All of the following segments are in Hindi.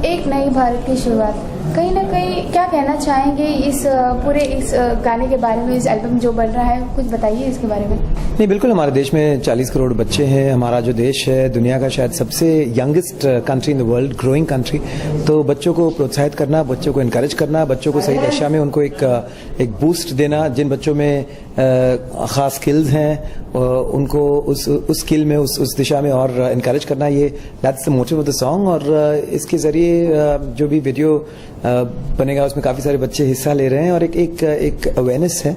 एक नई भारत की शुरुआत, कहीं ना कहीं क्या कहना चाहेंगे इस पूरे इस गाने के बारे में, इस एल्बम जो बन रहा है, कुछ बताइए इसके बारे में। नहीं, बिल्कुल, हमारे देश में 40 करोड़ बच्चे हैं। हमारा जो देश है दुनिया का शायद सबसे youngest country in the world, growing country. तो बच्चों को प्रोत्साहित करना, बच्चों को इनकरेज करना, बच्चों को सही दिशा में उनको एक बूस्ट देना। जिन बच्चों में खास स्किल्स हैं उनको उस स्किल में उस दिशा में और इनकरेज करना, ये that's the motive of the song. और इसके जरिए जो भी वीडियो बनेगा उसमें काफी सारे बच्चे हिस्सा ले रहे हैं और एक अवेयरनेस है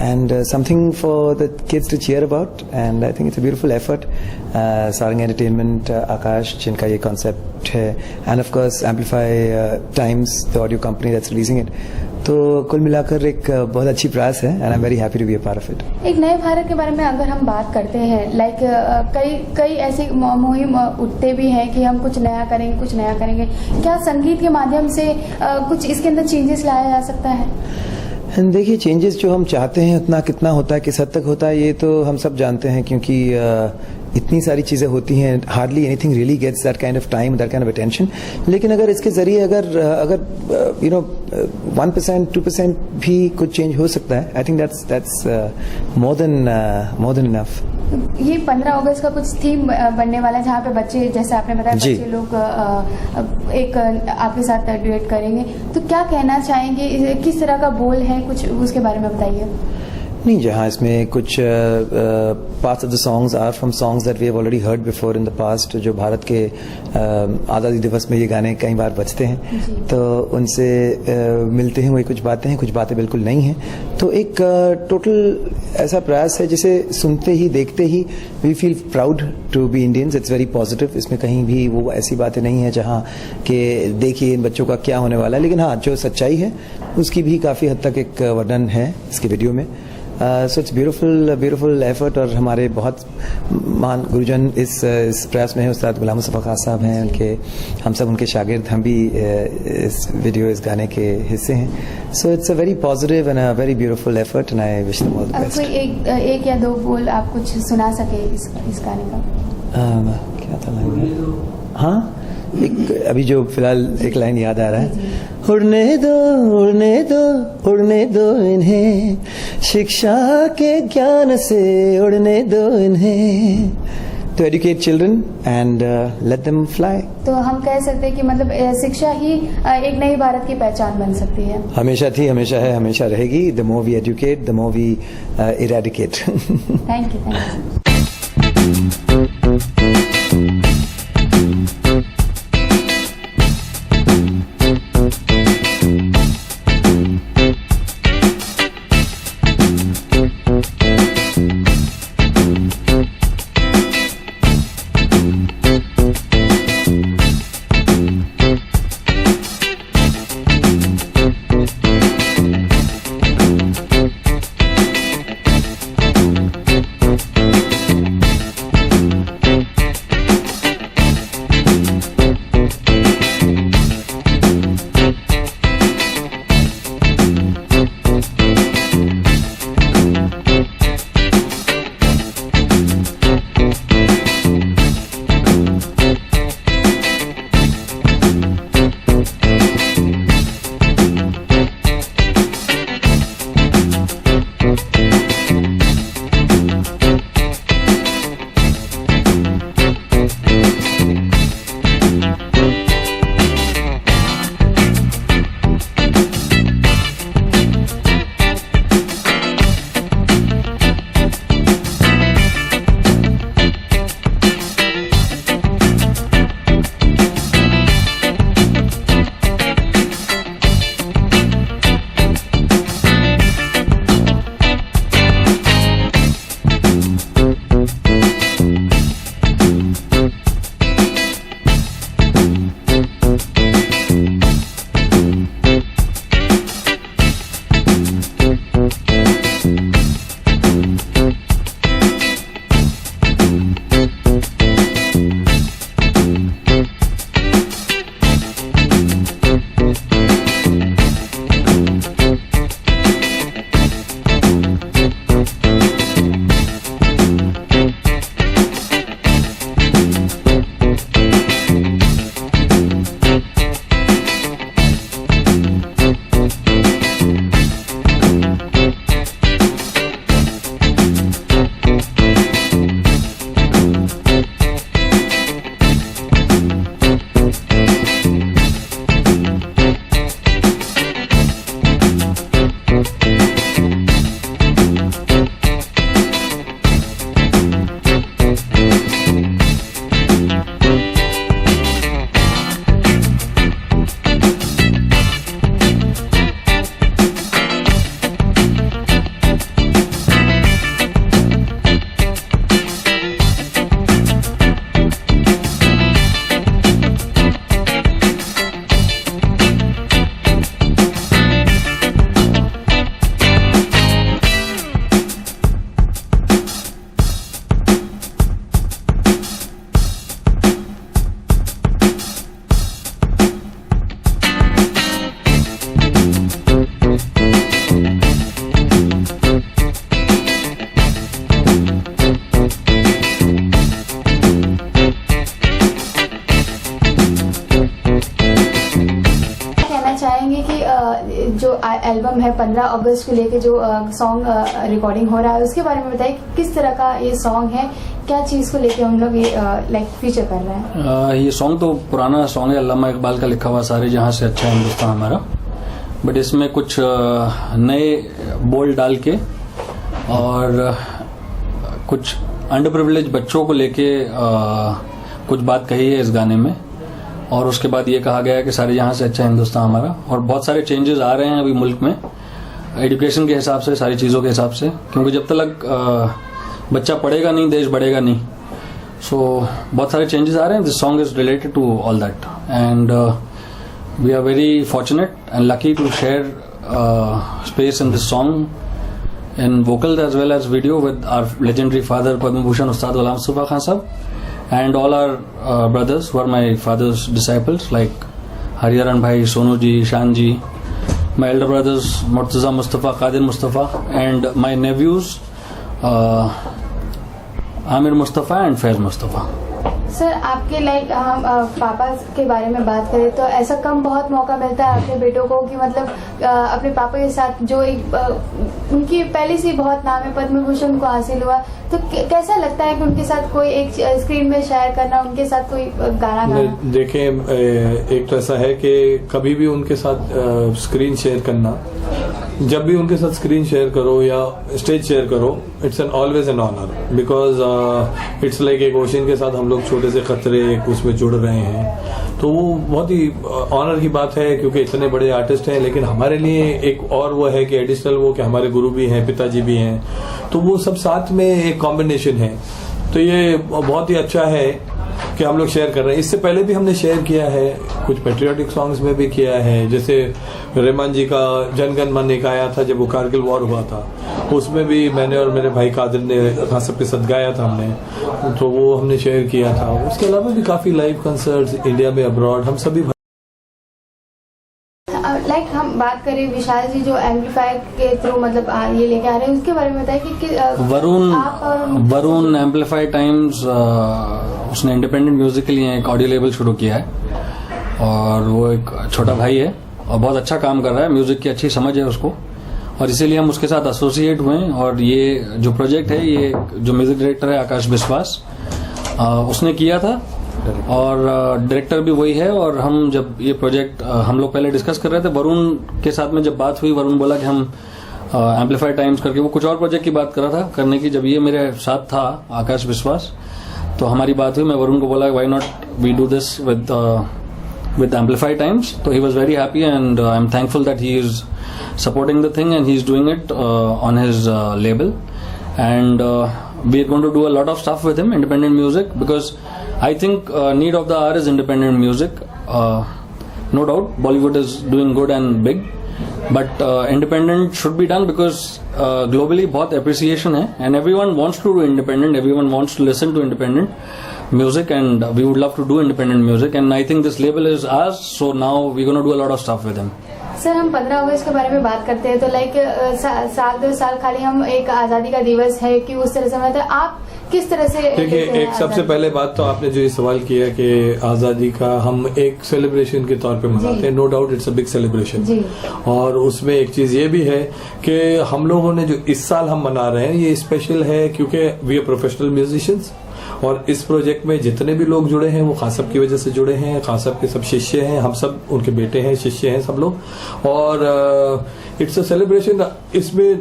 and something for the kids to cheer about, and I think it's a beautiful effort. Sarang entertainment, Akash जिनका ये कॉन्सेप्ट है, and of course amplify times, the audio company that's releasing it. तो कुल मिलाकर एक बहुत अच्छी प्रयास है and I am very happy to be a part of it. एक नए भारत के बारे में अगर हम बात करते हैं, लाइक कई ऐसे मुहिम उठते भी हैं कि हम कुछ नया करेंगे, कुछ नया करेंगे। क्या संगीत के माध्यम से कुछ इसके अंदर चेंजेस लाया जा सकता है? देखिए, चेंजेस जो हम चाहते हैं उतना कितना होता है, किस हद तक होता है, ये तो हम सब जानते हैं, क्योंकि इतनी सारी चीजें होती हैं, hardly anything really gets that kind of time, that kind of attention. लेकिन अगर इसके जरिए अगर 1% 2% भी कुछ चेंज हो सकता है, I think that's more than enough. ये 15 अगस्त का कुछ थीम बनने वाला है, जहाँ पे बच्चे, जैसे आपने बताया, बच्चे लोग एक आपके साथ ड्यूएट करेंगे। तो क्या कहना चाहेंगे, किस तरह का बोल है, कुछ उसके बारे में बताइए। नहीं, जहाँ इसमें कुछ parts of the songs are from songs that we have already heard before in the past, जो भारत के आज़ादी दिवस में ये गाने कई बार बजते हैं, तो उनसे मिलते हैं वही कुछ बातें बिल्कुल नहीं हैं। तो एक टोटल ऐसा प्रयास है जिसे सुनते ही देखते ही we feel proud to be Indians. It's very positive. इसमें कहीं भी वो ऐसी बातें नहीं है जहाँ कि देखिए इन बच्चों का क्या होने वाला है, लेकिन हाँ, जो सच्चाई है उसकी भी काफ़ी हद तक एक वर्णन है इसके वीडियो में। So it's beautiful effort. और हमारे बहुत महान गुरुजन इस प्रयास में है। उस्ताद गुलाम मुस्तफा खान साहब हैं, उनके हम सब उनके शागिर्द, हम भी इस गाने के हिस्से हैं। So it's a very positive and a very beautiful effort and I wish them all the best. कोई एक या दो बोल आप कुछ सुना सके इस गाने का? क्या था लाइन? हाँ, अभी जो फिलहाल एक लाइन याद आ रहा है, उड़ने दो इन्हें शिक्षा के ज्ञान से, उड़ने दो इन्हें, to educate children and let them fly। तो हम कह सकते हैं कि मतलब शिक्षा ही एक नई भारत की पहचान बन सकती है। हमेशा थी, हमेशा है, हमेशा रहेगी। The more we educate, the more we eradicate। Thank you। जो एल्बम है 15 अगस्त को लेके जो सॉन्ग रिकॉर्डिंग हो रहा है उसके बारे में बताइए कि किस तरह का ये सॉन्ग है, क्या चीज़ को लेके हम लोग ये लाइक फीचर कर रहे हैं? ये सॉन्ग तो पुराना सॉन्ग है, अल्लामा इकबाल का लिखा हुआ, सारे जहां से अच्छा हिंदुस्तान हमारा, बट इसमें कुछ नए बोल डाल के और कुछ अंडर प्रिविलेज बच्चों को लेके कुछ बात कही है इस गाने में, और उसके बाद ये कहा गया है कि सारे जहां से अच्छा हिंदुस्तान हमारा। और बहुत सारे चेंजेस आ रहे हैं अभी मुल्क में, एजुकेशन के हिसाब से, सारी चीज़ों के हिसाब से, क्योंकि जब तक बच्चा पढ़ेगा नहीं देश बढ़ेगा नहीं। सो बहुत सारे चेंजेस आ रहे हैं। This song is related to all that and we are very fortunate and lucky to share space in this song in vocals as well as video with our legendary father Padma Bhushan Ustad Ghulam Mustafa Khan Sahab, and all our brothers who are my father's disciples like Hariharan Bhai, Sonu ji, Shan ji, my elder brothers Murtaza Mustafa, Qadir Mustafa, and my nephews Amir Mustafa and Faiz Mustafa. Sir आपके लाइक हम पापा के बारे में बात करें तो ऐसा कम बहुत मौका मिलता है अपने बेटों को कि मतलब अपने पापा के साथ जो एक उनकी पहले से बहुत नाम है, पद्म भूषण उनको हासिल हुआ, तो कैसा लगता है कि उनके साथ कोई एक स्क्रीन में शेयर करना, उनके साथ कोई गाना गाना? देखें, एक तो ऐसा है कि कभी भी उनके साथ स्क्रीन शेयर करना, जब भी उनके साथ स्क्रीन शेयर करो या स्टेज शेयर करो, it's an always an honour, because it's like एक ओशन के साथ हम लोग छोटे से खतरे उसमें जुड़ रहे हैं, तो वो बहुत ही ऑनर की बात है क्योंकि इतने बड़े आर्टिस्ट हैं। लेकिन हमारे लिए एक और वो है कि एडिशनल वो कि हमारे गुरु भी हैं, पिताजी भी हैं, तो वो सब साथ में एक कॉम्बिनेशन है, तो ये बहुत ही अच्छा है कि हम लोग शेयर कर रहे हैं। इससे पहले भी हमने शेयर किया है, कुछ पेट्रियाटिक सॉन्ग्स में भी किया है, जैसे रहमान जी का जनगण मन एक आया था जब वो कारगिल वॉर हुआ था, उसमें भी मैंने और मेरे भाई कादिर ने खान साहब के साथ गाया था हमने, तो वो हमने शेयर किया था। उसके अलावा भी काफी लाइव कंसर्ट्स इंडिया में, अब्रॉड, हम सभी लाइक हम बात करें विशाल जी जो एम्पलीफायर के थ्रू मतलब ये लेके आ रहे हैं, उसके बारे में बताइए कि वरुण एम्पलीफायर टाइम्स उसने इंडिपेंडेंट म्यूजिक के लिए एक ऑडियो लेबल शुरू किया है और वो एक छोटा भाई है और बहुत अच्छा काम कर रहा है, म्यूजिक की अच्छी समझ है उसको, और इसीलिए हम उसके साथ एसोसिएट हुए। और ये जो प्रोजेक्ट है, ये जो म्यूजिक डायरेक्टर है आकाश विश्वास, उसने किया था और डायरेक्टर भी वही है। और हम जब ये प्रोजेक्ट हम लोग पहले डिस्कस कर रहे थे, वरुण के साथ में जब बात हुई, वरुण बोला कि हम एम्पलीफायर टाइम्स करके, वो कुछ और प्रोजेक्ट की बात कर रहा था करने की, जब ये मेरे साथ था आकाश विश्वास, तो हमारी बात हुई। मैं वरुण को बोला why not we do this with Amplify Times, so he was very happy and I'm thankful that he is supporting the thing and he's doing it on his label, and we're going to do a lot of stuff with him, independent music, because I think need of the hour is independent music. No doubt Bollywood is doing good and big, but independent should be done because globally बहुत appreciation है and everyone wants to do independent, everyone wants to listen to independent music, and we would love to do independent music, and I think this label is ours, so now we're going to do a lot of stuff with him. Sir हम 15 अगस्त के बारे में बात करते हैं तो लाइक साल 2 साल खाली हम एक आजादी का दिवस है कि उस तरह से मनाते हैं, आप किस तरह से? देखिए, एक सबसे पहले बात तो आपने जो ये सवाल किया कि आजादी का हम एक सेलिब्रेशन के तौर पे मनाते हैं, no doubt it's a big celebration, और उसमें एक चीज ये भी है कि हम लोगों ने जो इस साल हम मना रहे हैं ये स्पेशल है क्योंकि वी आर प्रोफेशनल म्यूजिशियंस, और इस प्रोजेक्ट में जितने भी लोग जुड़े हैं वो खान साहब की वजह से जुड़े हैं। खान साहब के सब शिष्य हैं, हम सब उनके बेटे हैं, शिष्य हैं सब लोग, और इट्स अ सेलिब्रेशन। इसमें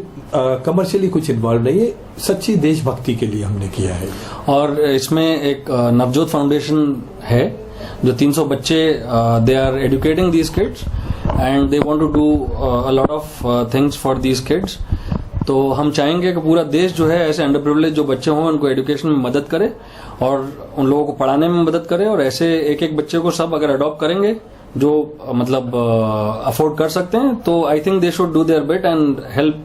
कमर्शियली कुछ इन्वॉल्व नहीं है, सच्ची देशभक्ति के लिए हमने किया है। और इसमें एक नवजोत फाउंडेशन है जो 300 बच्चे, they are educating these kids and they want to do a lot of things for these kids. तो हम चाहेंगे कि पूरा देश जो है ऐसे अंडर प्रिविलेज जो बच्चे हों उनको एजुकेशन में मदद करे और उन लोगों को पढ़ाने में मदद करे, और ऐसे एक एक बच्चे को सब अगर अडॉप्ट करेंगे जो मतलब अफोर्ड कर सकते हैं, तो I think they should do their bit and help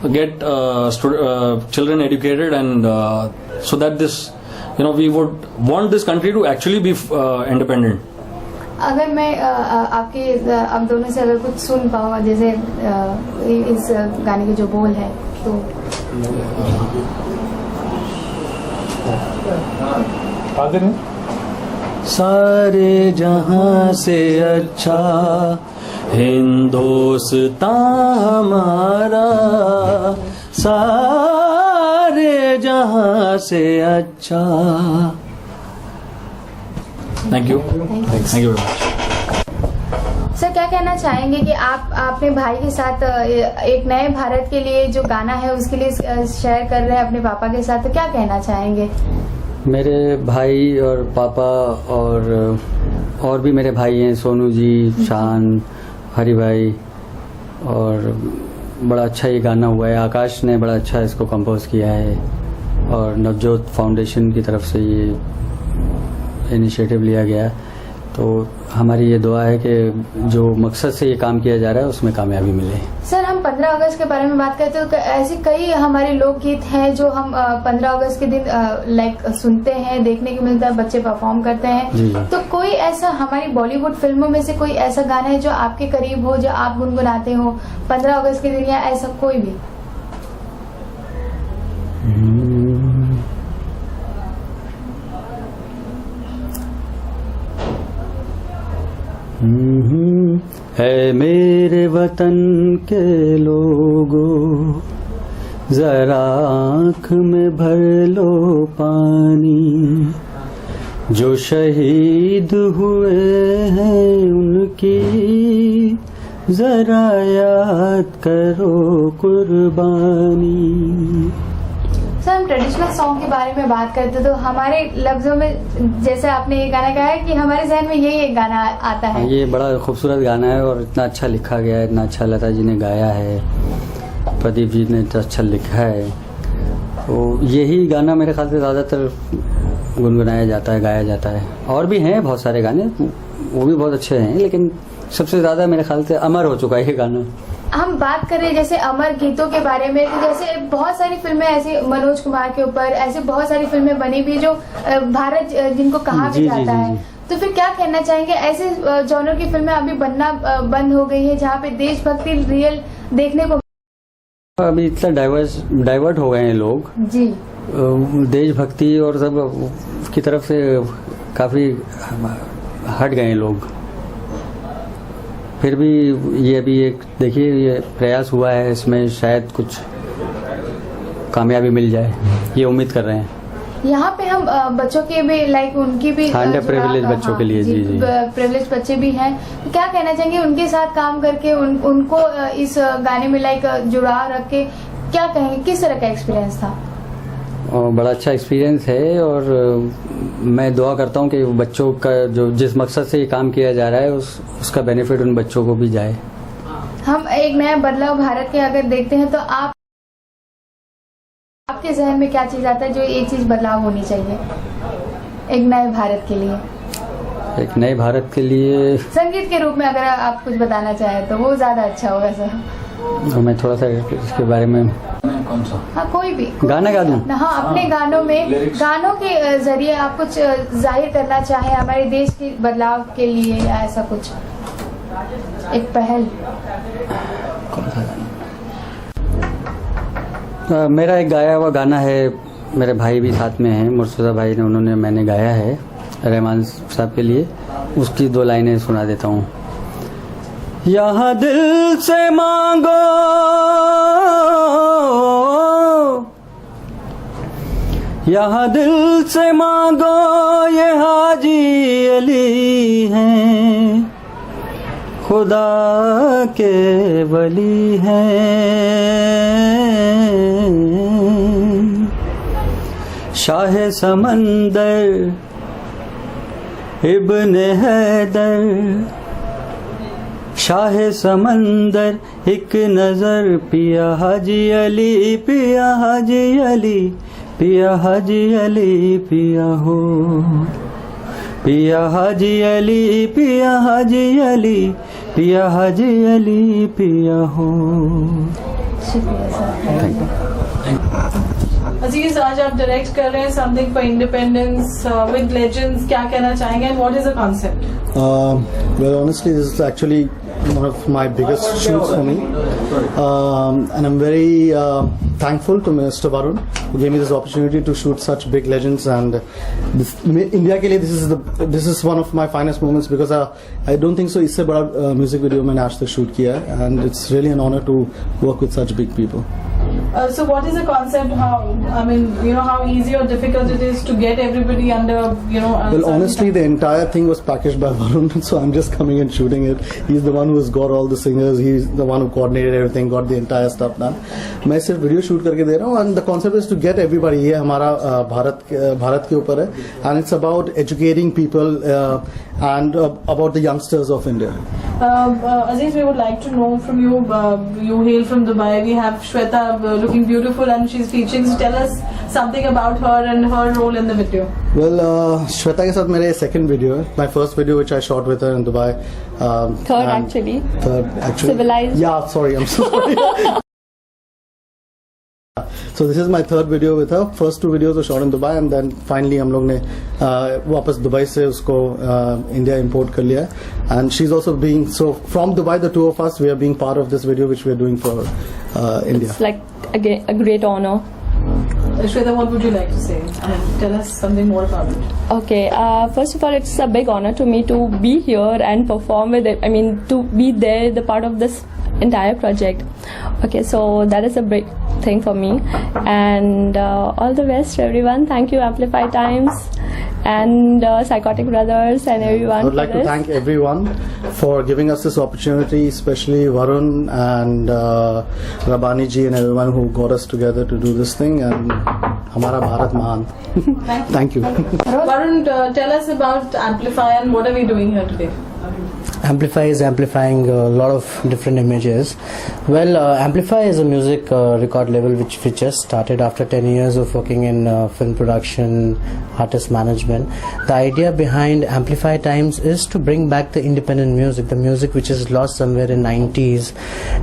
get children educated, and so that this we would want this country to actually be independent. अगर मैं आपके आप दोनों से अगर कुछ सुन पाऊँ, जैसे इस गाने के जो बोल है तो सारे जहां से अच्छा हिंदुस्तान हमारा सारे जहां से अच्छा। Thank you very much. Sir क्या कहना चाहेंगे कि आप अपने भाई के साथ एक नए भारत के लिए जो गाना है उसके लिए शेयर कर रहे हैं अपने पापा के साथ, तो क्या कहना चाहेंगे? मेरे भाई और पापा और भी मेरे भाई हैं, सोनू जी, शान, हरी भाई, और बड़ा अच्छा ये गाना हुआ है। आकाश ने बड़ा अच्छा इसको कंपोज किया है और नवजोत फाउंडेशन की तरफ से ये इनिशिएटिव लिया गया। तो हमारी ये दुआ है कि जो मकसद से ये काम किया जा रहा है उसमें कामयाबी मिले। सर हम 15 अगस्त के बारे में बात करते हैं तो ऐसे कई हमारे लोकगीत हैं जो हम 15 अगस्त के दिन लाइक सुनते हैं, देखने को मिलता है, बच्चे परफॉर्म करते हैं। तो कोई ऐसा हमारी बॉलीवुड फिल्मों में से कोई ऐसा गाना है जो आपके करीब हो, जो आप गुनगुनाते हो 15 अगस्त के दिन, या ऐसा कोई भी? है मेरे वतन के लोगों, जरा आँख में भर लो पानी, जो शहीद हुए हैं उनकी जरा याद करो कुर्बानी। सर हम ट्रेडिशनल सॉन्ग के बारे में बात करते तो हमारे लफ्जों में जैसे आपने ये गाना गाया कि हमारे जहन में यही एक गाना आता है। ये बड़ा खूबसूरत गाना है और इतना अच्छा लिखा गया है, इतना अच्छा लता जी ने गाया है, प्रदीप जी ने इतना अच्छा लिखा है। तो यही गाना मेरे ख्याल से ज़्यादातर गुनगुनाया जाता है, गाया जाता है। और भी हैं बहुत सारे गाने, वो भी बहुत अच्छे हैं, लेकिन सबसे ज़्यादा मेरे ख्याल से अमर हो चुका है ये गाना। हम बात करें जैसे अमर गीतों के बारे में, तो जैसे बहुत सारी फिल्में ऐसी मनोज कुमार के ऊपर ऐसे बहुत सारी फिल्में बनी भी जो भारत जिनको कहा भी जाता है, तो फिर क्या कहना चाहेंगे? ऐसे जॉनर की फिल्में अभी बनना बंद हो गई है जहाँ पे देशभक्ति रियल देखने को अभी इतना डाइवर्ट हो गए हैं लोग जी, देशभक्ति और सब की तरफ से काफी हट गए हैं लोग। फिर भी ये अभी एक देखिए ये प्रयास हुआ है, इसमें शायद कुछ कामयाबी मिल जाए, ये उम्मीद कर रहे हैं। यहाँ पे हम बच्चों के भी लाइक उनकी भी अंडर प्रिविलेज बच्चों के लिए जी प्रिविलेज बच्चे भी हैं, तो क्या कहना चाहेंगे उनके साथ काम करके उनको इस गाने में लाइक जुड़ाव रख के, क्या कहेंगे किस तरह का एक्सपीरियंस था? बड़ा अच्छा एक्सपीरियंस है और मैं दुआ करता हूँ कि बच्चों का जो जिस मकसद से ये काम किया जा रहा है उसका बेनिफिट उन बच्चों को भी जाए। हम एक नया बदलाव भारत के अगर देखते हैं तो आपके जहन में क्या चीज आता है जो ये चीज बदलाव होनी चाहिए एक नए भारत के लिए? एक नए भारत के लिए संगीत के रूप में अगर आप कुछ बताना चाहें तो वो ज्यादा अच्छा होगा सर। तो मैं थोड़ा सा इसके बारे में कौन सा? हाँ कोई भी गाना गा दूं? हाँ अपने गानों में गानों के जरिए आप कुछ जाहिर करना चाहे हमारे देश के बदलाव के लिए या ऐसा कुछ एक पहल। कौन सा गाना? मेरा एक गाया हुआ गाना है, मेरे भाई भी साथ में हैं, मुर्तजा भाई ने मैंने गाया है रहमान साहब के लिए, उसकी 2 लाइनें सुना देता हूँ। यहाँ दिल से मांगो, यहाँ दिल से मांगो, ये हाजी अली हैं, खुदा के वली हैं, शाह समंदर इब्न हैदर, शाह समंदर एक नजर पिया हाजी अली, पिया हाजी अली, पिया हाजी अली पिया हो, पिया हाजी अली, पिया हाजी अली, पिया हाजी अली पिया हो। शुक्रिया सर। अजीज आज आप डायरेक्ट कर रहे हैं something for independence with legends, क्या कहना चाहेंगे and what is the concept? Well, honestly, this is actually one of my biggest shoots for me, and I'm very thankful to Mr. Varun who gave me this opportunity to shoot such big legends, and India के लिए this is one of my finest moments because I don't think so इससे बड़ा music video मैंने आज तक shoot किया है, and it's really an honor to work with such big people. So what is the concept? How easy or difficult it is to get everybody under, Well, honestly, the entire thing was packaged by Varun, so I'm just coming and shooting it. He's the one who has got all the singers. He's the one who coordinated everything, got the entire stuff done. मैं सिर्फ वीडियो शूट करके दे रहा हूँ, and the concept is to get everybody. ये हमारा भारत के ऊपर है, and it's about educating people and about the youngsters of India. Aziz, we would like to know from you. You hail from Dubai. We have Shweta looking beautiful, and she's featuring. So tell us something about her and her role in the video. Well, Shweta के साथ मेरे second video है. My first video which I shot with her in Dubai. Third actually. Civilized. Yeah, sorry, I'm so sorry. So this is my third video with her. First two videos were shot in Dubai, and then finally हम लोग ने वापस दुबई से उसको इंडिया import कर लिया. And she's also being, so from Dubai, the two of us, we are being part of this video which we are doing for India. It's like a great honor. Shweta, what would you like to say? Tell us something more about it. Okay, first of all, it's a big honor to me to be here and perform with it. To be there, the part of this entire project. Okay, so that is a big thing for me, and all the best to everyone. Thank you, Amplify Times and Psychotic Brothers and everyone. I would like to thank everyone for giving us this opportunity, especially Varun and Rabani ji and everyone who got us together to do this thing, and Hamara Bharat Mahan. Thank you. Varun, tell us about Amplify and what are we doing here today? Amplify is amplifying a lot of different images. Well, Amplify is a music record label which we just started after 10 years of working in film production, artist management. The idea behind Amplify Times is to bring back the independent music, the music which is lost somewhere in 90s.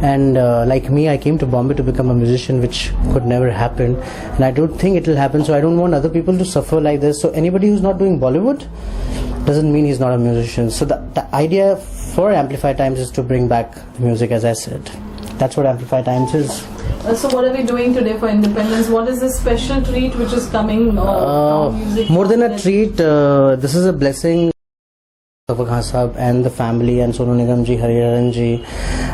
And like me, I came to Bombay to become a musician, which could never happen, and I don't think it will happen, so I don't want other people to suffer like this. So anybody who's not doing Bollywood doesn't mean he's not a musician. So the idea for Amplify Times is to bring back the music, as I said. That's what Amplify Times is. So what are we doing today for Independence? What is this special treat which is coming? More than a treat, this is a blessing. Mustafa Khan Sahab and the family and Sonu Nigam ji, Hariharan ji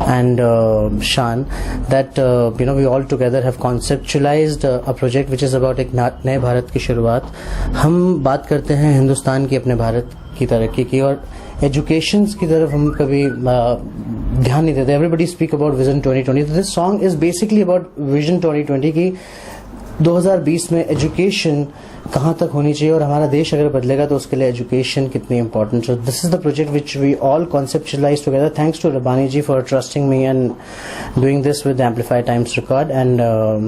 and Shan, that we all together have conceptualized a project which is about एक नए भारत की शुरुआत. हम बात करते हैं हिंदुस्तान की, अपने भारत की तरक्की की, और एजुकेशन की तरफ हम कभी ध्यान नहीं देते. Everybody speak about vision 2020. This song is basically about vision 2020 की 2020 में एजुकेशन कहाँ तक होनी चाहिए, और हमारा देश अगर बदलेगा तो उसके लिए एजुकेशन कितनी important. So this is the project which we all conceptualise together. Thanks to Rabbani ji for trusting me and doing this with Amplify Times record, and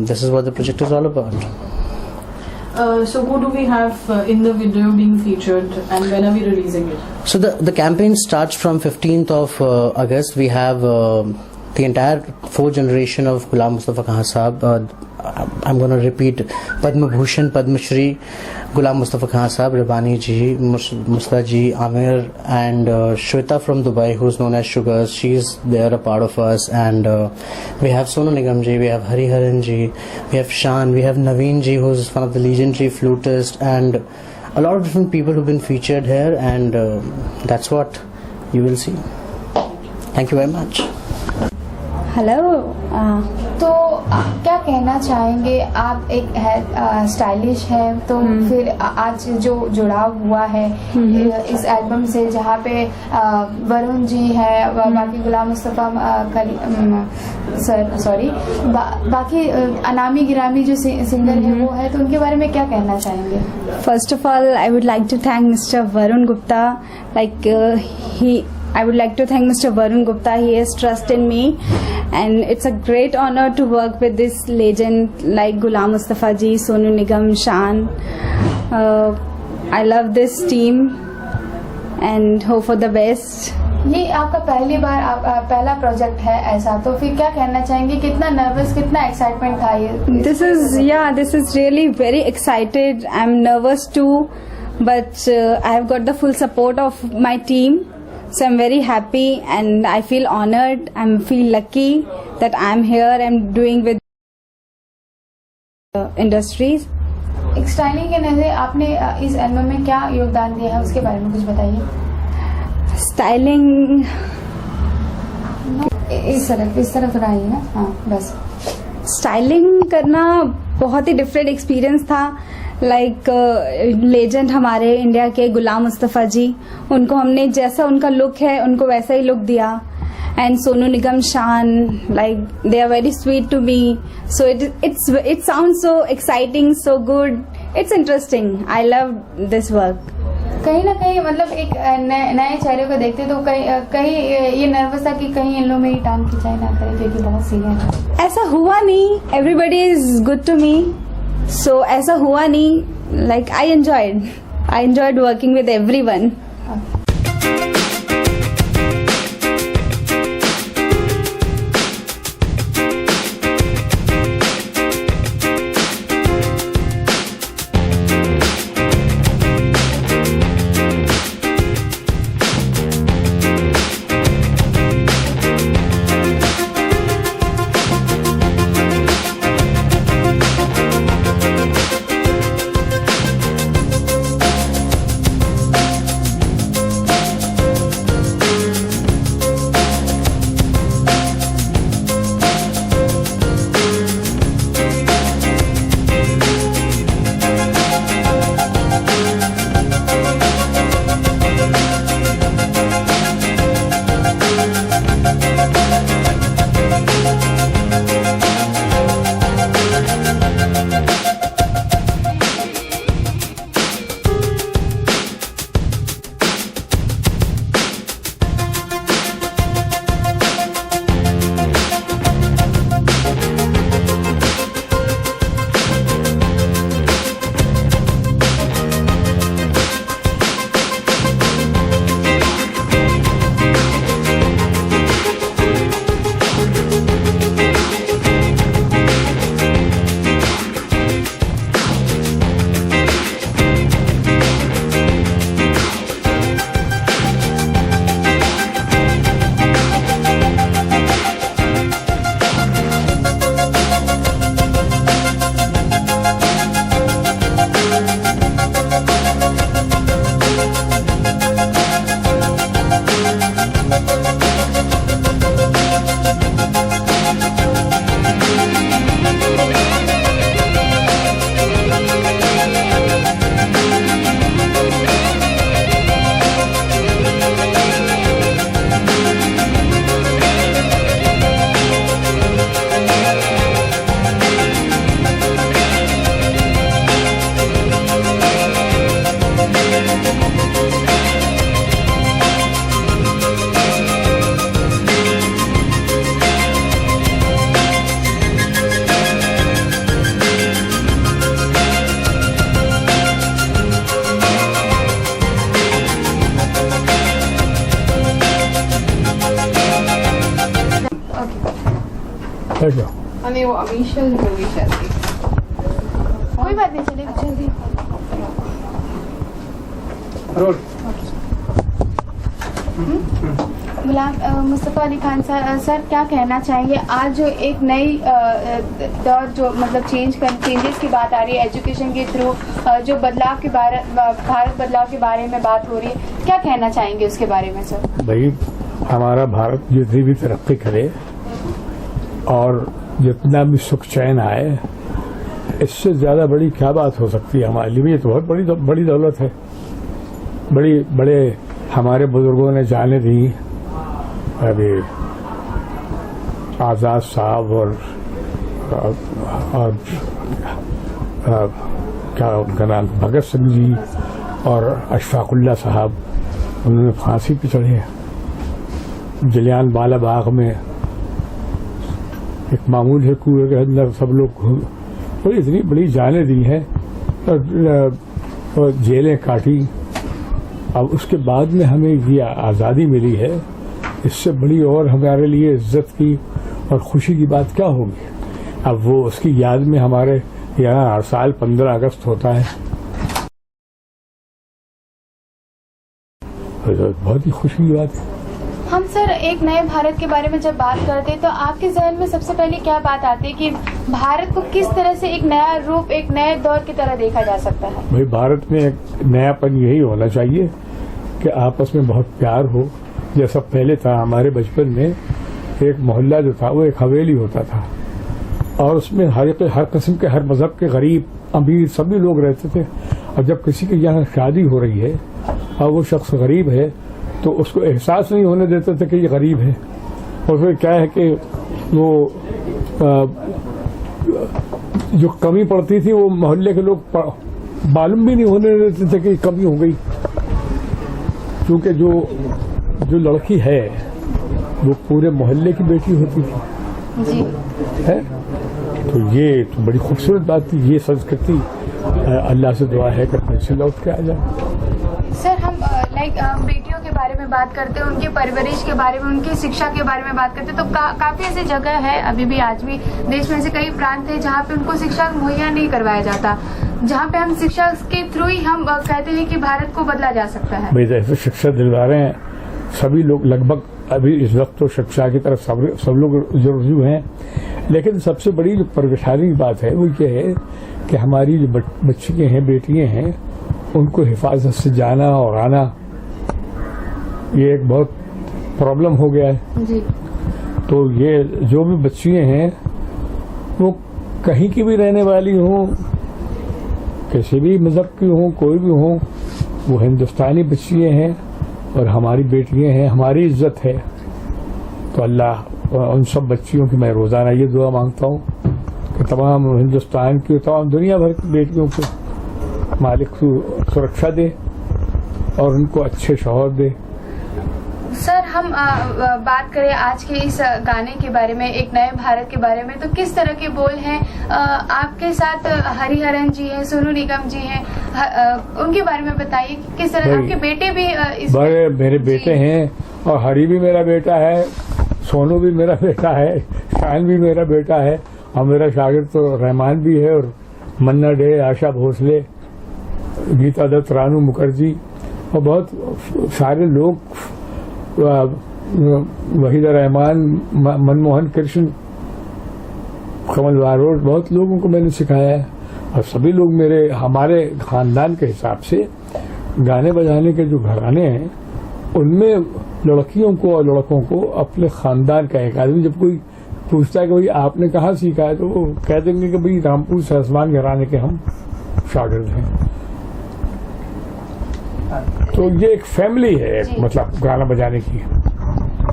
this is what the project is all about. So who do we have in the video being featured, and when are we releasing it? So the campaign starts from 15th of August. We have the entire fourth generation of Ghulam Mustafa Khan Sahab. I'm going to repeat: Padma Bhushan, Padma Shri, Ghulam Mustafa Khan Sahab, Rabani ji, Musta ji, Amir, and Shweta from Dubai, who's known as Sugars. She's there, a part of us, and we have Sonu Nigam ji, we have Hariharan ji, we have Shan, we have Naveen ji, who's one of the legendary flutist, and a lot of different people who've been featured here, and that's what you will see. Thank you very much. Hello. तो क्या कहना चाहेंगे आप? एक है स्टाइलिश है, तो फिर आज जो जुड़ाव हुआ है इस एल्बम से, जहाँ पे वरुण जी है, बाकी गुलाम मुस्तफ़ा बाकी अनामी गिरामी जो सिंगर है वो है, तो उनके बारे में क्या कहना चाहेंगे? First of all, I would like to thank Mr. Varun Gupta. I would like to thank Mr. Varun Gupta. He has trust in me, and it's a great honor to work with this legend like Ghulam Mustafa ji, Sonu Nigam, Shan. I love this team and hope for the best. ये आपका पहला प्रोजेक्ट है ऐसा, तो फिर क्या कहना चाहेंगे? कितना नर्वस, कितना एक्साइटमेंट था ये? This is really very excited. I'm nervous too, but I have got the full support of my team. So I'm very happy and I feel honored. I feel lucky that I'm here and doing with industries. एक स्टाइलिंग के नजर आपने इस एल्बम में क्या योगदान दिया है उसके बारे में कुछ बताइए. Styling, इस तरफ रहिए ना. हाँ बस. स्टाइलिंग करना बहुत ही डिफरेंट एक्सपीरियंस था. लाइक लेजेंड हमारे इंडिया के गुलाम मुस्तफा जी, उनको हमने जैसा उनका लुक है उनको वैसा ही लुक दिया. And Sonu Nigam, Shaan, like they are very sweet to me. So it sound so exciting, so good, it's interesting. I love this work. कहीं ना कहीं मतलब एक नए चेहरे को देखते तो कहीं ये नर्वस था कि कहीं इन लोगों में ही टांग खिंचाई ना करे क्योंकि बहुत सीनियर है. ऐसा हुआ नहीं. Everybody is good to me. So ऐसा हुआ नहीं. Like I enjoyed working with everyone. हमें वो ऑफिशियल मूवी चाहिए. कोई बात नहीं, चलिए जल्दी. गुलाम मुस्तफा अली खान सर क्या कहना चाहेंगे. आज जो एक नई दौर जो मतलब चेंजेस की बात आ रही है एजुकेशन के थ्रू, जो बदलाव के भारत बदलाव के बारे में बात हो रही है, क्या कहना चाहेंगे उसके बारे में सर. भाई हमारा भारत जितनी भी तरक्की करे और जितना भी सुख चैन आए, इससे ज्यादा बड़ी क्या बात हो सकती है हमारे लिए. ये तो बहुत बड़ी दौलत है. बड़े हमारे बुजुर्गों ने जाने दी. अभी आजाद साहब और क्या उनका नाम, भगत सिंह जी और अशफाकुल्ला साहब, उन्होंने फांसी पे चढ़े. जलियान वाला बाग में एक मामूल है कुएं के अंदर सब लोग और इतनी बड़ी जानें दी हैं और जेलें काटी. अब उसके बाद में हमें ये आज़ादी मिली है. इससे बड़ी और हमारे लिए इज्जत की और खुशी की बात क्या होगी. अब वो उसकी याद में हमारे यहाँ हर साल 15 अगस्त होता है. तो बहुत ही खुशी की बात है. हम सर एक नए भारत के बारे में जब बात करते हैं तो आपके जहन में सबसे पहले क्या बात आती है कि भारत को किस तरह से एक नया रूप, एक नए दौर की तरह देखा जा सकता है? भाई भारत में एक नयापन यही होना चाहिए कि आपस में बहुत प्यार हो, जैसा पहले था। हमारे बचपन में एक मोहल्ला जो था वो एक हवेली होता था और उसमें हर किस्म के, हर मजहब के, गरीब अमीर सभी लोग रहते थे। और जब किसी की यहाँ शादी हो रही है और वो शख्स गरीब है तो उसको एहसास नहीं होने देते थे कि ये गरीब है। और फिर क्या है कि वो जो कमी पड़ती थी वो मोहल्ले के लोग मालूम भी नहीं होने देते थे कि कमी हो गई, क्योंकि जो लड़की है वो पूरे मोहल्ले की बेटी होती थी जी है। तो ये तो बड़ी खूबसूरत बात थी। ये संस्कृति अल्लाह से दुआ है कि फिर से लौट के आ जाए। सर हम बेटियों के बारे में बात करते हैं, उनकी परवरिश के बारे में, उनकी शिक्षा के बारे में बात करते हैं तो काफी ऐसी जगह है अभी भी, आज भी देश में ऐसे कई प्रांत है जहाँ पे उनको शिक्षा मुहैया नहीं करवाया जाता, जहाँ पे हम शिक्षा के थ्रू ही हम कहते हैं कि भारत को बदला जा सकता है। भाई जैसे शिक्षा दिलवा रहे हैं सभी लोग, लगभग अभी इस वक्त तो शिक्षा की तरफ सब लोग रुझू हैं, लेकिन सबसे बड़ी जो परेशानी की बात है वो ये है कि हमारी जो बच्चियां हैं, बेटियां हैं, उनको हिफाजत से जाना और आना ये एक बहुत प्रॉब्लम हो गया है जी। तो ये जो भी बच्चियां हैं वो कहीं की भी रहने वाली हों, किसी भी मजहब की हों, कोई भी हों, वो हिंदुस्तानी बच्चियां हैं और हमारी बेटियां हैं, हमारी इज्जत है। तो अल्लाह उन सब बच्चियों की मैं रोजाना ये दुआ मांगता हूँ कि तमाम हिंदुस्तान की, तमाम दुनिया भर की बेटियों को मालिक सुरक्षा दे और उनको अच्छे शौहर दे। सर हम बात करें आज के इस गाने के बारे में, एक नए भारत के बारे में, तो किस तरह के बोल हैं? आपके साथ हरिहरन जी हैं, सोनू निगम जी हैं, उनके बारे में बताइए किस तरह। आपके बेटे भी बड़े मेरे बेटे हैं और हरी भी मेरा बेटा है, सोनू भी मेरा बेटा है, शान भी मेरा बेटा है और मेरा शागिर्द तो रहमान भी है और मन्ना डे, आशा भोसले, गीता दत्त, रानू मुखर्जी और बहुत सारे लोग, वहीदा रहमान, मनमोहन कृष्ण, कमल वारोड, बहुत लोगों को मैंने सिखाया है। और सभी लोग हमारे खानदान के हिसाब से गाने बजाने के जो घराने हैं उनमें लड़कियों को और लड़कों को अपने खानदान का एक आदमी जब कोई पूछता है कि भाई आपने कहाँ सीखा है तो वो कह देंगे कि भाई रामपुर सहसमान घराने के हम शागिर्द हैं। तो ये एक फैमिली है, मतलब गाना बजाने की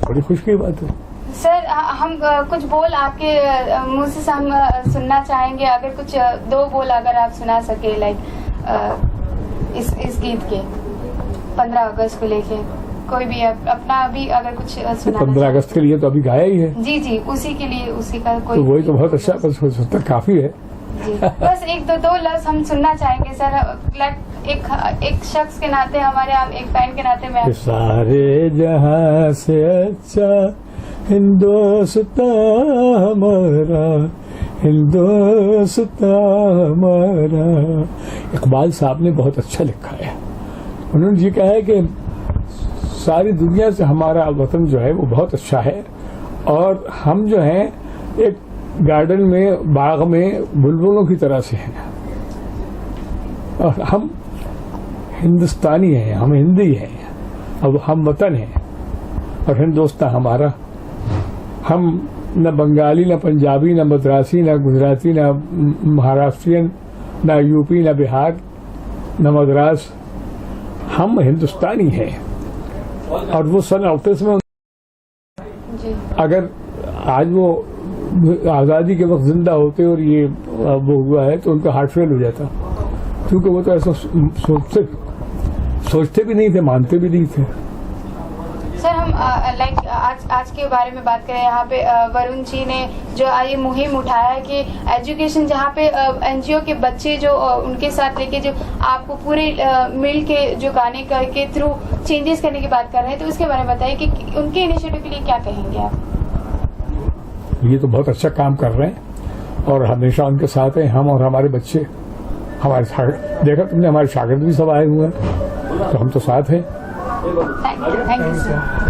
बड़ी खुशी की बात है। सर हम कुछ बोल आपके मुंह से हम सुनना चाहेंगे, अगर कुछ दो बोल अगर आप सुना सके, लाइक इस गीत के 15 अगस्त को लेके कोई भी अपना भी अगर कुछ सुना। 15 अगस्त के लिए तो अभी गाया ही है। जी जी, उसी के लिए, उसी का कोई तो वही तो बहुत अच्छा, बस 70 काफी है जी। बस एक दो लफ्ज हम सुनना चाहेंगे सर, एक शख्स के नाते, हमारे एक फैन के नाते मैं। सारे जहां से अच्छा हिंदुस्तान हमारा, हिंदुस्तान हमारा। इकबाल साहब ने बहुत अच्छा लिखा है। उन्होंने ये कहा है कि सारी दुनिया से हमारा वतन जो है वो बहुत अच्छा है और हम जो हैं एक गार्डन में, बाग में बुलबुलों की तरह से हैं और हम हिंदुस्तानी हैं, हम हिंदी हैं, अब हम वतन हैं और हिंदुस्तान हमारा। हम न बंगाली, न पंजाबी, न मद्रासी, न गुजराती, न महाराष्ट्रियन, न यूपी, न बिहार, न मद्रास, हम हिंदुस्तानी हैं। और वो सन 38 में अगर आज वो आज़ादी के वक्त जिंदा होते और ये वो हुआ है तो उनका हार्ट फेल हो जाता, क्योंकि वो तो ऐसा सोचते भी नहीं थे, मानते भी नहीं थे। सर हम आज के बारे में बात करें, यहाँ पे वरुण जी ने जो ये मुहिम उठाया है कि एजुकेशन, जहाँ पे एनजीओ के बच्चे जो उनके साथ लेके जो आपको पूरे मिल के जो गाने के थ्रू चेंजेस करने की बात कर रहे हैं, तो उसके बारे में बताइए कि उनके इनिशिएटिव के लिए क्या कहेंगे आप? ये तो बहुत अच्छा काम कर रहे हैं और हमेशा उनके साथ हैं हम और हमारे बच्चे, हमारे शागिर्द। देखा तुमने, हमारे शागिर्द भी सब आए हुए हैं, तो हम तो साथ हैं। Thank you sir.